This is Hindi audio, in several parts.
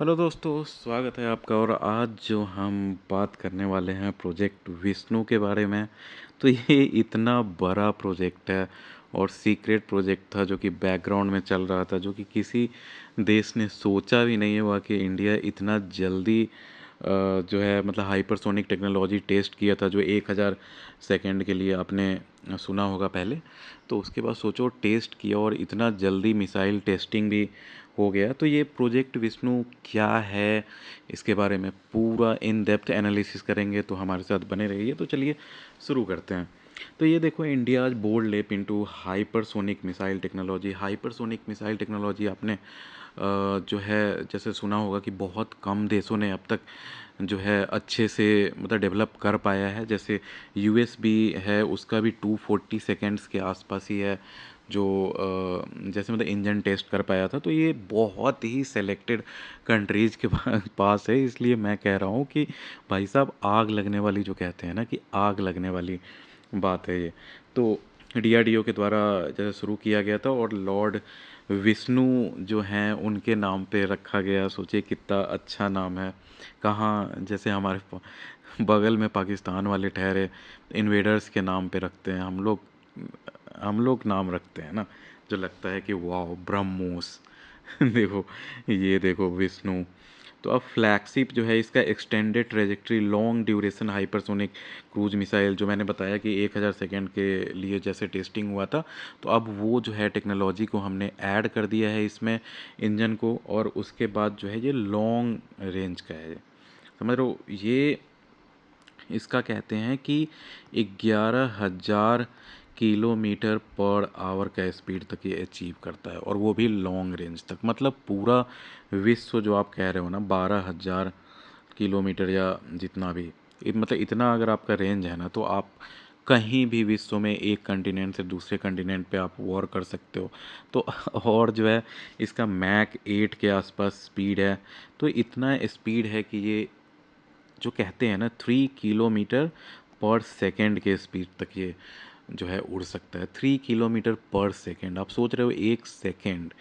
हेलो दोस्तों, स्वागत है आपका। और आज जो हम बात करने वाले हैं प्रोजेक्ट विष्णु के बारे में। तो ये इतना बड़ा प्रोजेक्ट है और सीक्रेट प्रोजेक्ट था जो कि बैकग्राउंड में चल रहा था, जो कि किसी देश ने सोचा भी नहीं हुआ कि इंडिया इतना जल्दी जो है मतलब हाइपरसोनिक टेक्नोलॉजी टेस्ट किया था, जो 1000 सेकंड के लिए आपने सुना होगा पहले। तो उसके बाद सोचो टेस्ट किया और इतना जल्दी मिसाइल टेस्टिंग भी हो गया। तो ये प्रोजेक्ट विष्णु क्या है, इसके बारे में पूरा इन डेप्थ एनालिसिस करेंगे, तो हमारे साथ बने रहिए। तो चलिए शुरू करते हैं। तो ये देखो, इंडिया बोल्ड लेप into hypersonic missile technology. Hypersonic missile technology आपने जो है जैसे सुना होगा कि बहुत कम देशों ने अब तक जो है अच्छे से मतलब डेवलप कर पाया है। जैसे यूएस भी है, उसका भी 240 सेकेंड्स के आसपास ही है जो जैसे मतलब इंजन टेस्ट कर पाया था। तो ये बहुत ही सेलेक्टेड कंट्रीज़ के पास है। इसलिए मैं कह रहा हूँ कि भाई साहब, आग लगने वाली, जो कहते हैं ना कि आग लगने वाली बात है ये। तो डीआरडीओ के द्वारा जैसे शुरू किया गया था और लॉर्ड विष्णु जो हैं उनके नाम पे रखा गया। सोचिए कितना अच्छा नाम है। कहाँ जैसे हमारे बगल में पाकिस्तान वाले ठहरे, इन्वेडर्स के नाम पे रखते हैं। हम लोग नाम रखते हैं ना, जो लगता है कि वाह, ब्रह्मोस। देखो, ये देखो विष्णु। तो अब फ्लैगशिप जो है इसका extended trajectory long duration hypersonic cruise missile, जो मैंने बताया कि 1000 सेकेंड के लिए जैसे टेस्टिंग हुआ था, तो अब वो जो है टेक्नोलॉजी को हमने ऐड कर दिया है इसमें, इंजन को। और उसके बाद जो है ये लॉन्ग रेंज का है, समझ रहे हो। ये इसका कहते हैं कि 11,000 किलोमीटर पर आवर का स्पीड तक ये अचीव करता है, और वो भी लॉन्ग रेंज तक। मतलब पूरा विश्व जो आप कह रहे हो ना, 12,000 किलोमीटर या जितना भी, मतलब इतना अगर आपका रेंज है ना, तो आप कहीं भी विश्व में एक कंटिनेंट से दूसरे कंटिनेंट पे आप वॉर कर सकते हो। तो और जो है इसका मैक 8 के आसपास स्पीड है। तो इतना स्पीड है कि ये जो कहते हैं ना 3 किलोमीटर पर सेकेंड के स्पीड तक ये जो है उड़ सकता है। 3 किलोमीटर पर सेकेंड, आप सोच रहे हो एक सेकेंड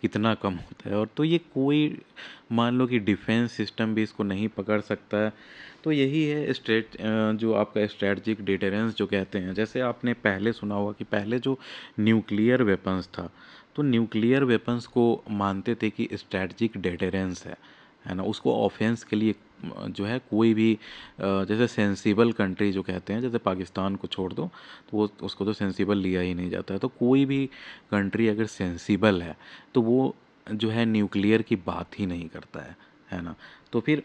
कितना कम होता है। और तो ये कोई मान लो कि डिफेंस सिस्टम भी इसको नहीं पकड़ सकता है। तो यही है जो आपका स्ट्रेटजिक डिटरेंस जो कहते हैं। जैसे आपने पहले सुना होगा कि पहले जो न्यूक्लियर वेपन्स था, तो न्यूक्लियर वेपन्स को मानते थे कि स्ट्रेटजिक डिटरेंस है ना। उसको ऑफेंस के लिए जो है कोई भी जैसे सेंसिबल कंट्री जो कहते हैं, जैसे पाकिस्तान को छोड़ दो, तो वो उसको तो सेंसिबल लिया ही नहीं जाता है। तो कोई भी कंट्री अगर सेंसिबल है तो वो जो है न्यूक्लियर की बात ही नहीं करता है ना। तो फिर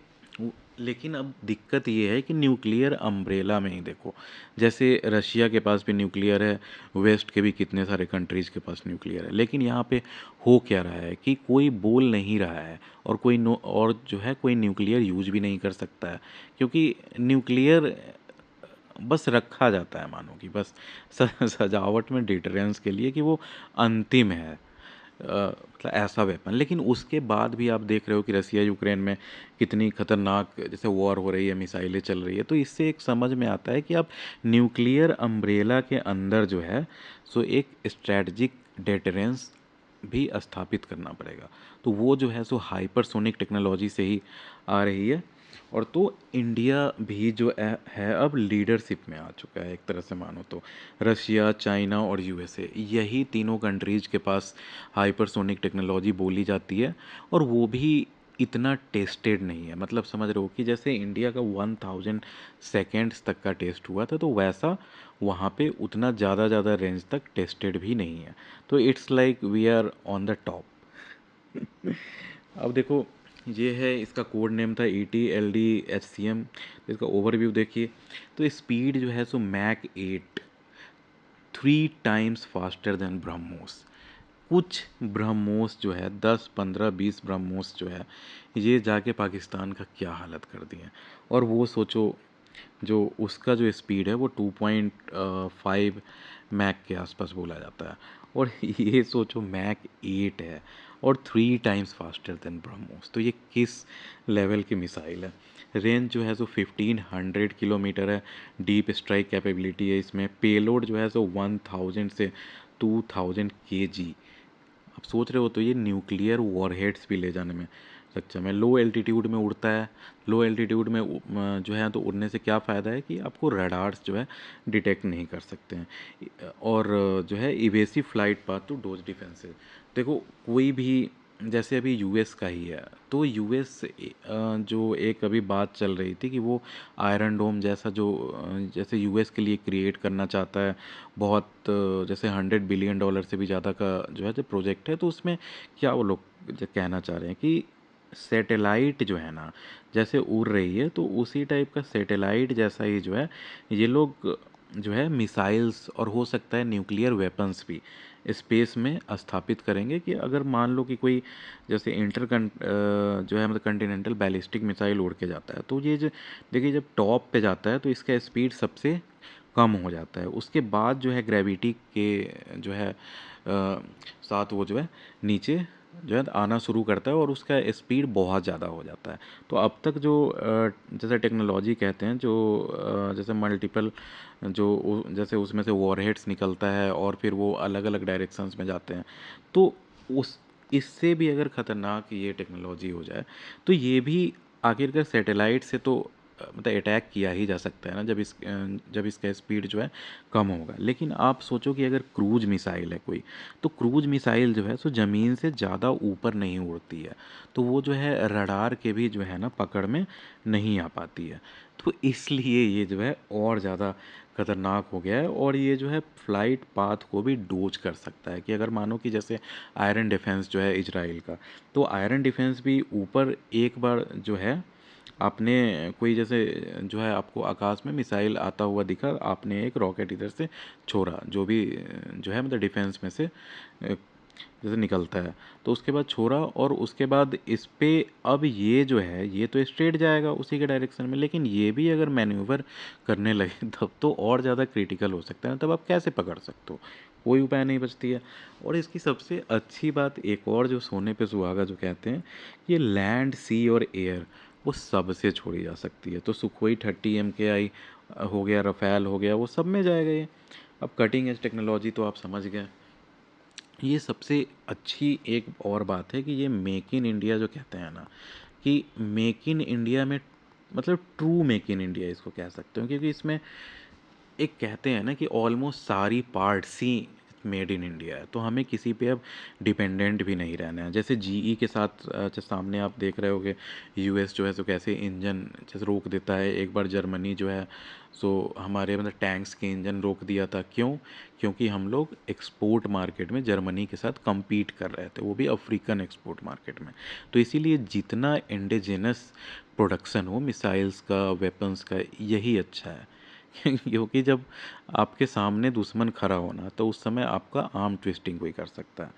लेकिन अब दिक्कत ये है कि न्यूक्लियर अम्ब्रेला में ही देखो, जैसे रशिया के पास भी न्यूक्लियर है, वेस्ट के भी कितने सारे कंट्रीज़ के पास न्यूक्लियर है। लेकिन यहाँ पे हो क्या रहा है कि कोई बोल नहीं रहा है, और कोई नो और जो है कोई न्यूक्लियर यूज भी नहीं कर सकता है। क्योंकि न्यूक्लियर बस रखा जाता है, मानो कि बस सजावट में, डिटरेंस के लिए, कि वो अंतिम है मतलब ऐसा वेपन। लेकिन उसके बाद भी आप देख रहे हो कि रसिया यूक्रेन में कितनी खतरनाक जैसे वॉर हो रही है, मिसाइलें चल रही है। तो इससे एक समझ में आता है कि अब न्यूक्लियर अम्ब्रेला के अंदर जो है सो एक स्ट्रेटजिक डिटरेंस भी स्थापित करना पड़ेगा। तो वो जो है सो हाइपरसोनिक टेक्नोलॉजी से ही आ रही है। और तो इंडिया भी जो है अब लीडरशिप में आ चुका है एक तरह से मानो तो। रशिया, चाइना और यूएसए, यही तीनों कंट्रीज़ के पास हाइपरसोनिक टेक्नोलॉजी बोली जाती है। और वो भी इतना टेस्टेड नहीं है। मतलब समझ रहे हो कि जैसे इंडिया का 1000 सेकेंड्स तक का टेस्ट हुआ था, तो वैसा वहाँ पे उतना ज़्यादा रेंज तक टेस्टेड भी नहीं है। तो it's like we are on the top. अब देखो, ये है इसका कोड नेम था ETLD-HCM। इसका ओवरव्यू देखिए। तो स्पीड जो है सो Mach 8, 3 times faster than BrahMos. कुछ ब्रह्मोस जो है 10, 15, 20 ब्रह्मोस जो है, ये जाके पाकिस्तान का क्या हालत कर दिए। और वो सोचो, जो उसका जो स्पीड है वो 2.5 मैक के आसपास बोला जाता है। और ये सोचो मैक 8 है और 3 टाइम्स फास्टर देन ब्रह्मोस। तो ये किस लेवल की मिसाइल है। रेंज जो है सो 1500 किलोमीटर है। डीप स्ट्राइक कैपेबिलिटी है इसमें। पेलोड जो है सो 1000 से 2000 kg आप सोच रहे हो तो ये न्यूक्लियर वॉरहेड्स भी ले जाने में सक्षम है। लो एल्टीट्यूड में उड़ता है। लो एल्टीट्यूड में जो है तो उड़ने से क्या फ़ायदा है कि आपको रडार्स जो है डिटेक्ट नहीं कर सकते हैं। और जो है evasive flight path to those defences. देखो कोई भी, जैसे अभी यूएस का ही है, तो यूएस जो एक अभी बात चल रही थी कि वो आयरन डोम जैसा जो जैसे यूएस के लिए क्रिएट करना चाहता है, बहुत जैसे $100 बिलियन से भी ज़्यादा का जो है जो प्रोजेक्ट है, तो उसमें क्या वो लोग जो कहना चाह रहे हैं कि सैटेलाइट जो है ना, जैसे उड़ रही है तो उसी टाइप का सैटेलाइट जैसा ही जो है ये लोग जो है मिसाइल्स और हो सकता है न्यूक्लियर वेपन्स भी स्पेस में स्थापित करेंगे, कि अगर मान लो कि कोई जैसे जो है मतलब कंटिनेंटल बैलिस्टिक मिसाइल उड़ के जाता है, तो ये जो देखिए जब टॉप पे जाता है तो इसका स्पीड सबसे कम हो जाता है। उसके बाद जो है ग्रेविटी के जो है साथ वो जो है नीचे जो है आना शुरू करता है और उसका स्पीड बहुत ज़्यादा हो जाता है। तो अब तक जो जैसे टेक्नोलॉजी कहते हैं जो जैसे मल्टीपल जो जैसे उसमें से वॉरहेड्स निकलता है और फिर वो अलग अलग डायरेक्शंस में जाते हैं, तो उस इससे भी अगर ख़तरनाक ये टेक्नोलॉजी हो जाए तो ये भी आखिरकार सैटेलाइट से तो मतलब अटैक किया ही जा सकता है ना, जब इसका स्पीड जो है कम होगा। लेकिन आप सोचो कि अगर क्रूज मिसाइल है कोई, तो क्रूज मिसाइल जो है सो ज़मीन से ज़्यादा ऊपर नहीं उड़ती है, तो वो जो है रडार के भी जो है ना पकड़ में नहीं आ पाती है। तो इसलिए ये जो है और ज़्यादा खतरनाक हो गया है, और ये जो है फ्लाइट पाथ को भी डोज कर सकता है। कि अगर मानो कि जैसे आयरन डिफेंस जो है इजराइल का, तो आयरन डिफेंस भी ऊपर एक बार जो है आपने कोई जैसे जो है आपको आकाश में मिसाइल आता हुआ दिखा, आपने एक रॉकेट इधर से छोड़ा, जो भी जो है मतलब डिफेंस में से जैसे निकलता है, तो उसके बाद छोड़ा और उसके बाद इस पे अब ये जो है ये तो स्ट्रेट जाएगा उसी के डायरेक्शन में, लेकिन ये भी अगर मैन्यूवर करने लगे तब तो और ज़्यादा क्रिटिकल हो सकता है। तब आप कैसे पकड़ सकते हो, कोई उपाय नहीं बचती है। और इसकी सबसे अच्छी बात एक और जो सोने पे सुहागा जो कहते हैं, ये लैंड सी और एयर वो सब से छोड़ी जा सकती है। तो सुखोई 30 MKI हो गया, रफ़ेल हो गया, वो सब में जाएगा ये। अब कटिंग एज टेक्नोलॉजी तो आप समझ गए। ये सबसे अच्छी एक और बात है कि ये मेक इन इंडिया जो कहते हैं ना, कि मेक इन इंडिया में मतलब ट्रू मेक इन इंडिया इसको कह सकते हो, क्योंकि इसमें एक कहते हैं ना कि ऑलमोस्ट सारी parts he made in India है, तो हमें किसी पे अब डिपेंडेंट भी नहीं रहना है। जैसे जीई के साथ जो सामने आप देख रहे होगे, यूएस जो है सो कैसे इंजन जैसे रोक देता है। एक बार जर्मनी जो है सो हमारे मतलब टैंक्स के इंजन रोक दिया था। क्यों? क्योंकि हम लोग एक्सपोर्ट मार्केट में जर्मनी के साथ compete कर रहे थे, वो भी अफ्रीकन एक्सपोर्ट मार्केट में। तो इसीलिए जितना इंडिजिनस प्रोडक्शन हो मिसाइल्स का, वेपन्स का, यही अच्छा है। क्योंकि जब आपके सामने दुश्मन खड़ा होना, तो उस समय आपका आर्म ट्विस्टिंग कोई कर सकता है।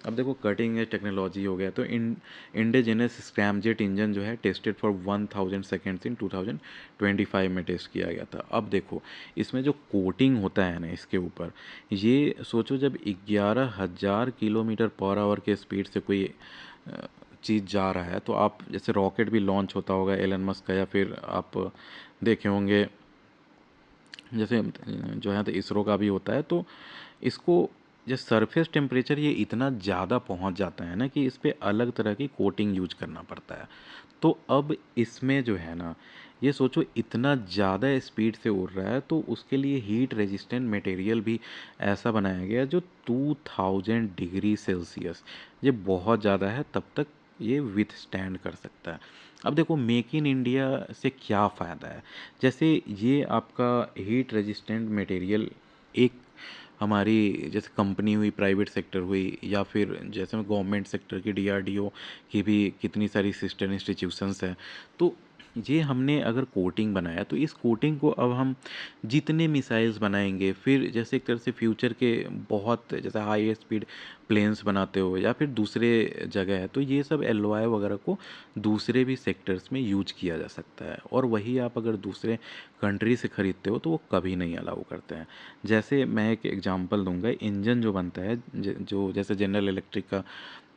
अब देखो कटिंग एज टेक्नोलॉजी हो गया, तो इंडिजिनस स्क्रैमजेट इंजन जो है टेस्टेड फॉर 1000 सेकेंड्स इन 2025 में टेस्ट किया गया था। अब देखो इसमें जो कोटिंग होता है ना इसके ऊपर, ये सोचो जब 11,000 किलोमीटर पर आवर के स्पीड से कोई चीज़ जा रहा है, तो आप जैसे रॉकेट भी लॉन्च होता होगा एलन मस्क का, या फिर आप देखे होंगे जैसे जो है तो इसरो का भी होता है, तो इसको जो सरफेस टेम्परेचर ये इतना ज़्यादा पहुंच जाता है ना कि इस पे अलग तरह की कोटिंग यूज करना पड़ता है। तो अब इसमें जो है ना, ये सोचो इतना ज़्यादा स्पीड से उड़ रहा है, तो उसके लिए हीट रेजिस्टेंट मटेरियल भी ऐसा बनाया गया है जो 2000 डिग्री सेल्सियस, ये बहुत ज़्यादा है, तब तक ये विथ स्टैंड कर सकता है। अब देखो मेक इन इंडिया से क्या फ़ायदा है। जैसे ये आपका हीट रेजिस्टेंट मटेरियल एक हमारी जैसे कंपनी हुई, प्राइवेट सेक्टर हुई, या फिर जैसे गवर्नमेंट सेक्टर की डीआरडीओ की भी कितनी सारी सिस्टर इंस्टीट्यूशंस हैं, तो ये हमने अगर कोटिंग बनाया, तो इस कोटिंग को अब हम जितने मिसाइल्स बनाएंगे, फिर जैसे एक तरह से फ्यूचर के बहुत जैसे हाई स्पीड प्लेन्स बनाते हो या फिर दूसरे जगह है, तो ये सब एलओआई वगैरह को दूसरे भी सेक्टर्स में यूज किया जा सकता है। और वही आप अगर दूसरे कंट्री से ख़रीदते हो तो वो कभी नहीं अलाउ करते हैं। जैसे मैं एक एग्जांपल दूंगा, इंजन जो बनता है जो जैसे जनरल इलेक्ट्रिक का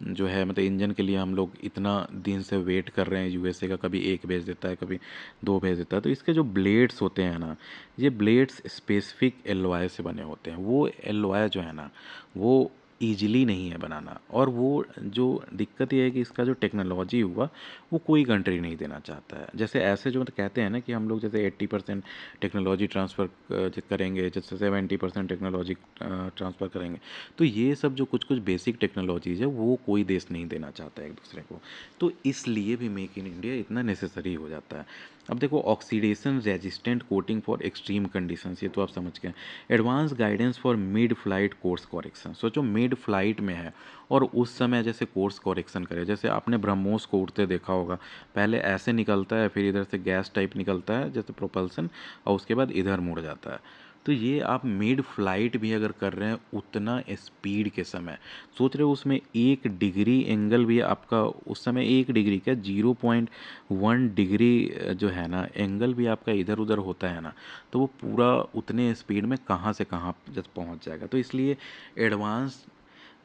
जो है मतलब इंजन के लिए हम लोग इतना दिन से वेट कर रहे हैं, यूएसए का कभी एक भेज देता है, कभी दो भेज देता है, तो इसके जो ब्लेड्स होते हैं ना, ये ब्लेड्स स्पेसिफिक एलओआई से बने होते हैं। वो एलओआई जो है ना, वो ईजिली नहीं है बनाना। और वो जो दिक्कत ये है कि इसका जो टेक्नोलॉजी हुआ वो कोई कंट्री नहीं देना चाहता है। जैसे ऐसे जो मतलब कहते हैं ना कि हम लोग जैसे 80% टेक्नोलॉजी ट्रांसफ़र करेंगे, जैसे 70% टेक्नोलॉजी ट्रांसफ़र करेंगे, तो ये सब जो कुछ कुछ बेसिक टेक्नोलॉजीज़ है वो कोई देश नहीं देना चाहता है एक दूसरे को। तो इसलिए भी मेक इन इंडिया इतना नेसेसरी हो जाता है। अब देखो, oxidation resistant coating for extreme conditions, ये तो आप समझ गए। Advance guidance for mid flight course correction, सोचो मिड फ्लाइट में है और उस समय जैसे कोर्स करेक्शन करे, जैसे आपने ब्रह्मोस को उड़ते देखा होगा, पहले ऐसे निकलता है, फिर इधर से गैस टाइप निकलता है जैसे प्रोपल्सन, और उसके बाद इधर मुड़ जाता है। तो ये आप मिड फ्लाइट भी अगर कर रहे हैं उतना स्पीड के समय, सोच रहे हो उसमें 1 डिग्री एंगल भी आपका उस समय 1 डिग्री क्या 0.1 डिग्री जो है ना एंगल भी आपका इधर उधर होता है ना, तो वो पूरा उतने स्पीड में कहाँ से कहाँ जब पहुँच जाएगा। तो इसलिए एडवांस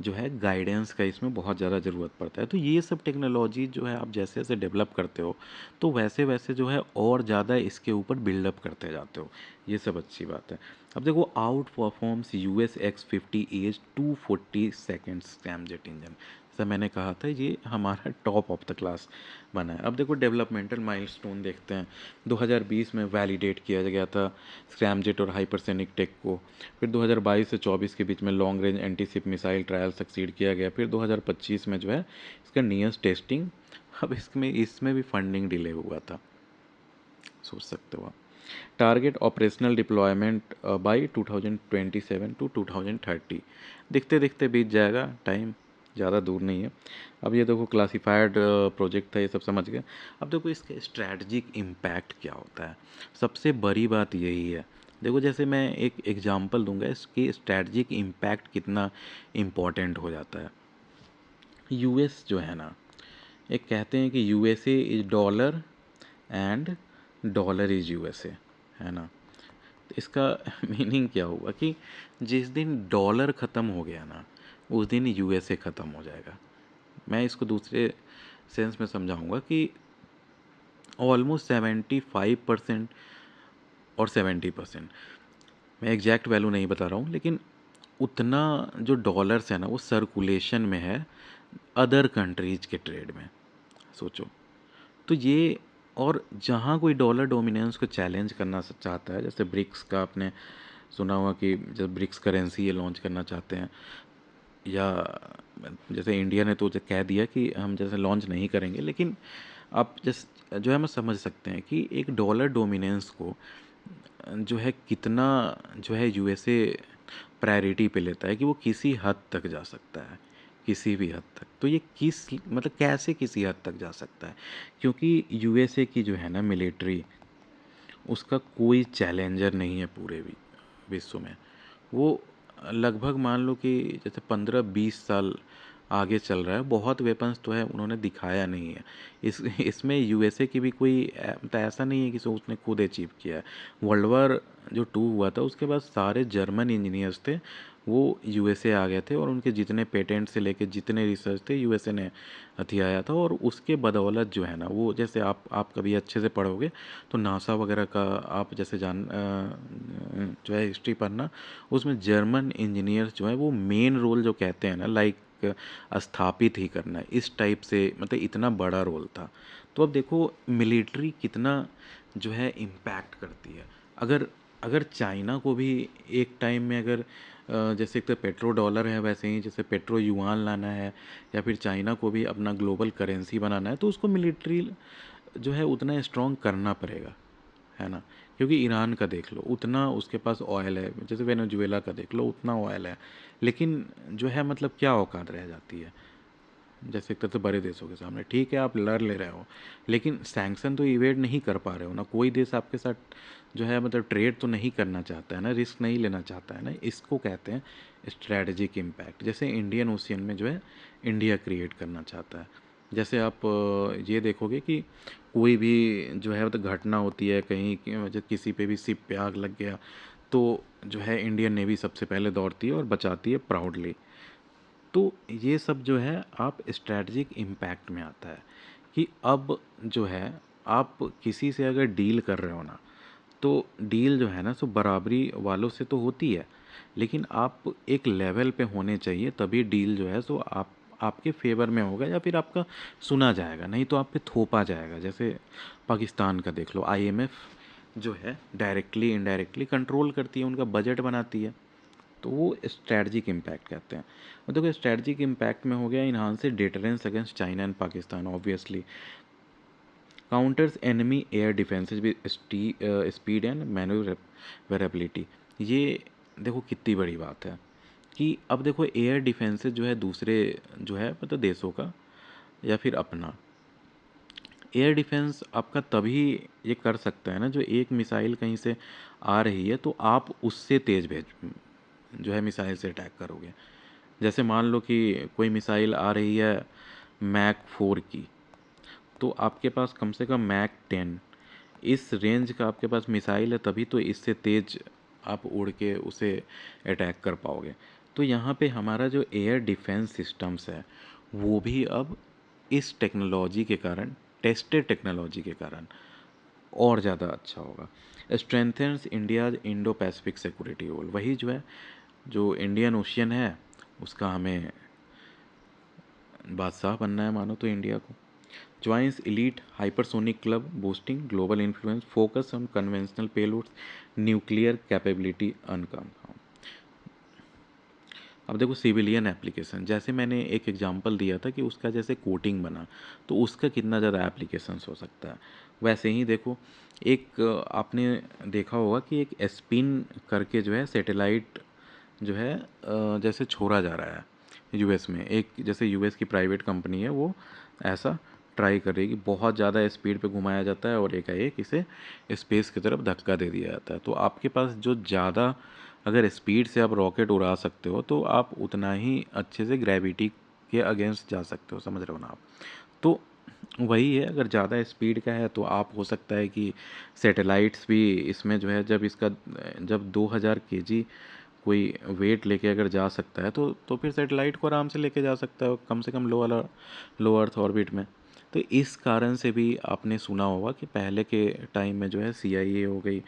जो है गाइडेंस का इसमें बहुत ज़्यादा ज़रूरत पड़ता है। तो ये सब टेक्नोलॉजी जो है आप जैसे जैसे डेवलप करते हो तो वैसे वैसे जो है और ज़्यादा इसके ऊपर बिल्डअप करते जाते हो। ये सब अच्छी बात है। अब देखो, outperforms US X50 as 240 seconds scramjet engine, जैसा मैंने कहा था ये हमारा टॉप ऑफ द क्लास बना है। अब देखो, डेवलपमेंटल माइलस्टोन देखते हैं। 2020 में वैलिडेट किया गया था स्क्रैमजेट और हाइपरसोनिक टेक को। फिर 2022 से 24 के बीच में long range antiship missile trial succeed किया गया। फिर 2025 में जो है इसका नियरेस्ट टेस्टिंग। अब इसमें इसमें भी फंडिंग डिले हुआ था, सोच सकते हो आप। Target operational deployment by 2027 to 2030, दिखते दिखते बीत जाएगा टाइम, ज़्यादा दूर नहीं है। अब ये देखो, क्लासिफाइड प्रोजेक्ट था, ये सब समझ गए। अब देखो इसका स्ट्रैटेजिक इम्पैक्ट क्या होता है, सबसे बड़ी बात यही है। देखो, जैसे मैं एक एग्जांपल दूंगा इसकी स्ट्रैटेजिक इम्पैक्ट कितना इम्पोर्टेंट हो जाता है। यूएस जो है ना, एक कहते हैं कि USA is dollar and dollar is USA, है ना। तो इसका मीनिंग क्या हुआ कि जिस दिन डॉलर ख़त्म हो गया ना उस दिन यूएसए ख़त्म हो जाएगा। मैं इसको दूसरे सेंस में समझाऊंगा कि ऑलमोस्ट 75% और 70%, मैं एग्जैक्ट वैल्यू नहीं बता रहा हूँ, लेकिन उतना जो डॉलर्स है ना वो सर्कुलेशन में है अदर कंट्रीज के ट्रेड में, सोचो। तो ये, और जहाँ कोई डॉलर डोमिनेंस को चैलेंज करना चाहता है, जैसे ब्रिक्स का आपने सुना हुआ कि जब ब्रिक्स करेंसी ये लॉन्च करना चाहते हैं, या जैसे इंडिया ने तो कह दिया कि हम जैसे लॉन्च नहीं करेंगे, लेकिन आप जैसे जो है हम समझ सकते हैं कि एक डॉलर डोमिनेंस को जो है कितना जो है यूएसए प्रायोरिटी पे लेता है कि वो किसी हद तक जा सकता है, किसी भी हद तक। तो ये किस मतलब कैसे किसी हद तक जा सकता है, क्योंकि यूएसए की जो है ना मिलिट्री, उसका कोई चैलेंजर नहीं है पूरे विश्व में। वो लगभग मान लो कि जैसे 15-20 साल आगे चल रहा है, बहुत वेपन्स तो है, उन्होंने दिखाया नहीं है। इसमें यूएसए की भी कोई मतलब ऐसा नहीं है कि सो उसने खुद अचीव किया है। वर्ल्ड वार जो 2 हुआ था उसके बाद सारे जर्मन इंजीनियर्स थे वो यूएसए आ गए थे, और उनके जितने पेटेंट से लेके जितने रिसर्च थे यूएसए ने हथियाया था। और उसके बदौलत जो है ना वो, जैसे आप कभी अच्छे से पढ़ोगे तो नासा वगैरह का आप जैसे जो है हिस्ट्री पढ़ना, उसमें जर्मन इंजीनियर्स जो है वो मेन रोल जो कहते हैं ना, लाइक स्थापित ही करना, इस टाइप से मतलब इतना बड़ा रोल था। तो अब देखो मिलिट्री कितना जो है इम्पैक्ट करती है। अगर अगर चाइना को भी एक टाइम में अगर जैसे एक तो पेट्रो डॉलर है, वैसे ही जैसे पेट्रो युआन लाना है, या फिर चाइना को भी अपना ग्लोबल करेंसी बनाना है, तो उसको मिलिट्री जो है उतना स्ट्रॉन्ग करना पड़ेगा, है ना। क्योंकि ईरान का देख लो, उतना उसके पास ऑयल है, जैसे वेनेजुएला का देख लो, उतना ऑयल है, लेकिन जो है मतलब क्या औकात रह जाती है। जैसे एक तो बड़े देशों के सामने ठीक है आप लड़ ले रहे हो, लेकिन सैंक्शन तो इवेड नहीं कर पा रहे हो ना, कोई देश आपके साथ जो है मतलब ट्रेड तो नहीं करना चाहता है ना, रिस्क नहीं लेना चाहता है ना। इसको कहते हैं स्ट्रैटेजिक इम्पैक्ट। जैसे इंडियन ओशियन में जो है इंडिया क्रिएट करना चाहता है। जैसे आप ये देखोगे कि कोई भी जो है मतलब घटना होती है कहीं जब किसी पे भी शिप पे आग लग गया, तो जो है इंडियन नेवी सबसे पहले दौड़ती है और बचाती है प्राउडली। तो ये सब जो है आप स्ट्रैटेजिक इम्पैक्ट में आता है कि अब जो है आप किसी से अगर डील कर रहे हो ना, तो डील जो है ना सो बराबरी वालों से तो होती है, लेकिन आप एक लेवल पे होने चाहिए, तभी डील जो है सो आपके फेवर में होगा या फिर आपका सुना जाएगा, नहीं तो आप पे थोपा जाएगा। जैसे पाकिस्तान का देख लो, आईएमएफ जो है डायरेक्टली इनडायरेक्टली कंट्रोल करती है, उनका बजट बनाती है, तो वो स्ट्रैटेजिक इम्पैक्ट कहते हैं। और देखो स्ट्रैटेजिक इम्पैक्ट में हो गया enhance deterrence against China and Pakistan obviously, counters enemy air defences with speed and manoeuvrability. ये देखो कितनी बड़ी बात है कि अब देखो एयर डिफेंसेज जो है दूसरे जो है मतलब देशों का या फिर अपना, एयर डिफेंस आपका तभी ये कर सकता है ना, जो एक मिसाइल कहीं से आ रही है तो आप उससे तेज़ भेज जो है मिसाइल से अटैक करोगे। जैसे मान लो कि कोई मिसाइल आ रही है मैक 4 की, तो आपके पास कम से कम मैक 10 इस रेंज का आपके पास मिसाइल है, तभी तो इससे तेज़ आप उड़ के उसे अटैक कर पाओगे। तो यहाँ पे हमारा जो एयर डिफेंस सिस्टम्स है वो भी अब इस टेक्नोलॉजी के कारण, टेस्टेड टेक्नोलॉजी के कारण और ज़्यादा अच्छा होगा। Strengthens India's Indo Pacific security role, वही जो है जो इंडियन ओशियन है उसका हमें बादशाह बनना है मानो तो इंडिया को। Joins elite hypersonic club boosting global influence focus on conventional payloads nuclear capability अनकम। अब देखो सिविलियन एप्लीकेशन, जैसे मैंने एक एग्जांपल दिया था कि उसका जैसे कोटिंग बना, तो उसका कितना ज़्यादा एप्लीकेशंस हो सकता है। वैसे ही देखो एक आपने देखा होगा कि एक स्पिन करके जो है सैटेलाइट जो है जैसे छोड़ा जा रहा है यूएस में, एक जैसे यूएस की प्राइवेट कंपनी है वो ऐसा ट्राई कर रही है कि बहुत ज़्यादा स्पीड पे घुमाया जाता है और एकाएक इसे स्पेस की तरफ धक्का दे दिया जाता है। तो आपके पास जो ज़्यादा अगर स्पीड से आप रॉकेट उड़ा सकते हो तो आप उतना ही अच्छे से ग्रेविटी के अगेंस्ट जा सकते हो, समझ रहे हो ना आप। तो वही है, अगर ज़्यादा स्पीड का है तो आप हो सकता है कि सैटेलाइट्स भी इसमें जो है जब 2000 kg कोई वेट लेके अगर जा सकता है तो फिर सैटेलाइट को आराम से लेके जा सकता है कम से कम लो अर्थ ऑर्बिट में। तो इस कारण से भी आपने सुना होगा कि पहले के टाइम में जो है CIA हो गई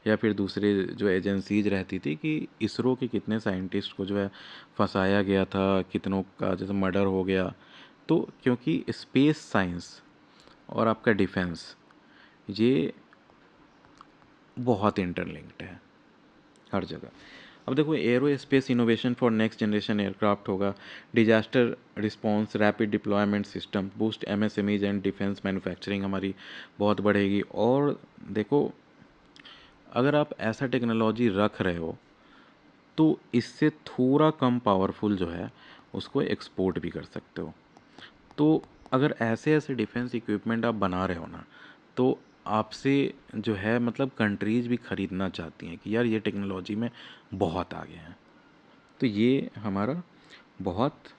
या फिर दूसरे जो एजेंसीज रहती थी कि इसरो के कितने साइंटिस्ट को जो है फंसाया गया था, कितनों का जैसे मर्डर हो गया। तो क्योंकि स्पेस साइंस और आपका डिफेंस ये बहुत इंटरलिंक्ड है हर जगह। अब देखो aerospace innovation for next generation aircraft होगा, disaster response rapid deployment system boost MSMEज एंड डिफेंस मैन्युफैक्चरिंग हमारी बहुत बढ़ेगी। और देखो अगर आप ऐसा टेक्नोलॉजी रख रहे हो तो इससे थोड़ा कम पावरफुल जो है उसको एक्सपोर्ट भी कर सकते हो। तो अगर ऐसे ऐसे डिफेंस इक्विपमेंट आप बना रहे हो ना, तो आपसे जो है मतलब कंट्रीज़ भी ख़रीदना चाहती हैं कि यार ये टेक्नोलॉजी में बहुत आगे हैं। तो ये हमारा बहुत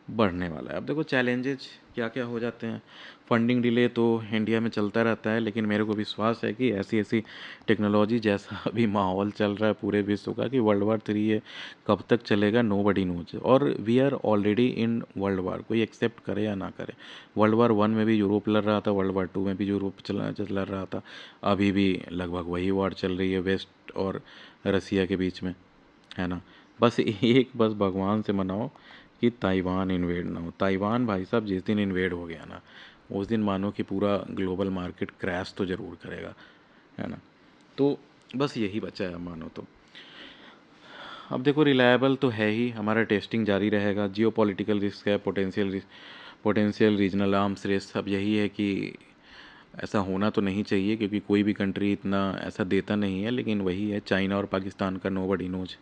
बढ़ने वाला है। अब देखो चैलेंजेज क्या क्या हो जाते हैं। फंडिंग डिले तो इंडिया में चलता रहता है, लेकिन मेरे को विश्वास है कि ऐसी ऐसी टेक्नोलॉजी, जैसा अभी माहौल चल रहा है पूरे विश्व का कि वर्ल्ड वॉर 3 ये कब तक चलेगा नोबडी नोज। और we are already in world war, कोई एक्सेप्ट करे या ना करे। वर्ल्ड वॉर 1 में भी यूरोप लड़ रहा था, वर्ल्ड वॉर 2 में भी यूरोप चल रहा था, अभी भी लगभग वही वॉर चल रही है वेस्ट और रसिया के बीच में, है ना। बस एक बस भगवान से मनाओ कि ताइवान इन्वेड ना हो। ताइवान भाई साहब जिस दिन इन्वेड हो गया ना, उस दिन मानो कि पूरा ग्लोबल मार्केट क्रैश तो ज़रूर करेगा, है ना। तो बस यही बचा है मानो तो। अब देखो रिलायबल तो है ही, हमारा टेस्टिंग जारी रहेगा। जियो पॉलिटिकल रिस्क है, पोटेंशियल रीजनल आर्म्स रेस। अब यही है कि ऐसा होना तो नहीं चाहिए क्योंकि कोई भी कंट्री इतना ऐसा देता नहीं है, लेकिन वही है चाइना और पाकिस्तान का nobody knows.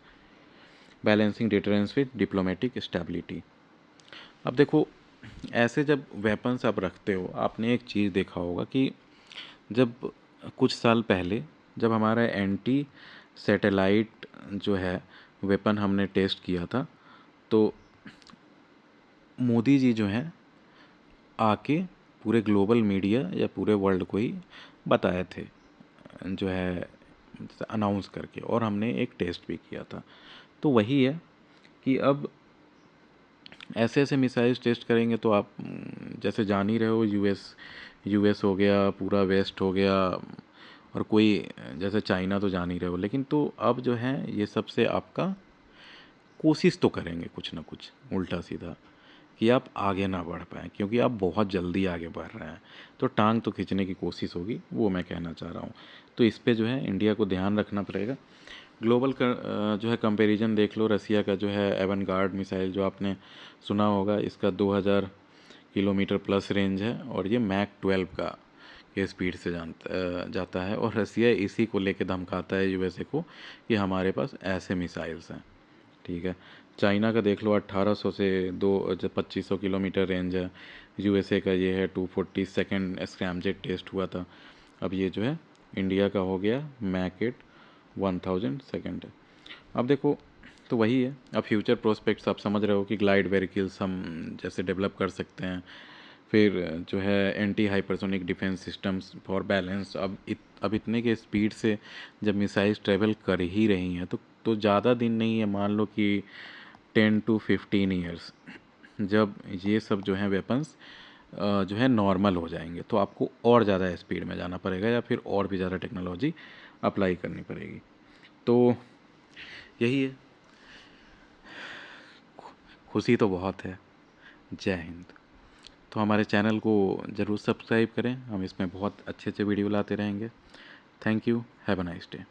Balancing deterrence with diplomatic stability. अब देखो ऐसे जब वेपन्स आप रखते हो, आपने एक चीज़ देखा होगा कि जब कुछ साल पहले जब हमारा एंटी सैटेलाइट जो है वेपन हमने टेस्ट किया था, तो मोदी जी जो हैं आके पूरे ग्लोबल मीडिया या पूरे वर्ल्ड को ही बताए थे जो है अनाउंस करके, और हमने एक टेस्ट भी किया था। तो वही है कि अब ऐसे ऐसे मिसाइल्स टेस्ट करेंगे तो आप जैसे जान ही रहे हो, यूएस हो गया, पूरा वेस्ट हो गया, और कोई जैसे चाइना तो जान ही रहे हो, लेकिन तो अब जो है ये सबसे आपका कोशिश तो करेंगे कुछ ना कुछ उल्टा सीधा कि आप आगे ना बढ़ पाएँ, क्योंकि आप बहुत जल्दी आगे बढ़ रहे हैं, तो टांग तो खींचने की कोशिश होगी, वो मैं कहना चाह रहा हूँ। तो इस पे जो है इंडिया को ध्यान रखना पड़ेगा। ग्लोबल जो है कंपैरिजन देख लो, रसिया का जो है एवनगार्ड मिसाइल जो आपने सुना होगा, इसका 2000 किलोमीटर प्लस रेंज है और ये मैक 12 का के स्पीड से जाता है, और रसिया इसी को लेके धमकाता है यूएसए को कि हमारे पास ऐसे मिसाइल्स हैं। ठीक है। चाइना का देख लो 1800 से 2500 किलोमीटर रेंज है। यूएसए का ये है 240, सेकेंड स्क्रैमजेट टेस्ट हुआ था। अब ये जो है इंडिया का हो गया मैक इट 1000 सेकेंड है। अब देखो, तो वही है। अब फ्यूचर प्रोस्पेक्ट्स आप समझ रहे हो कि ग्लाइड व्हीकल्स हम जैसे डेवलप कर सकते हैं। फिर जो है anti hypersonic defence systems for balance. अब इतने के स्पीड से जब मिसाइल्स ट्रेवल कर ही रही हैं तो ज़्यादा दिन नहीं है, मान लो कि 10 to 15 ईयर्स, जब ये सब जो हैं वेपन्स जो है नॉर्मल हो जाएंगे, तो आपको और ज़्यादा स्पीड में जाना पड़ेगा या फिर और भी ज़्यादा टेक्नोलॉजी अप्लाई करनी पड़ेगी। तो यही है, खुशी तो बहुत है। जय हिंद। तो हमारे चैनल को ज़रूर सब्सक्राइब करें, हम इसमें बहुत अच्छे अच्छे वीडियो लाते रहेंगे। Thank you, have a nice day.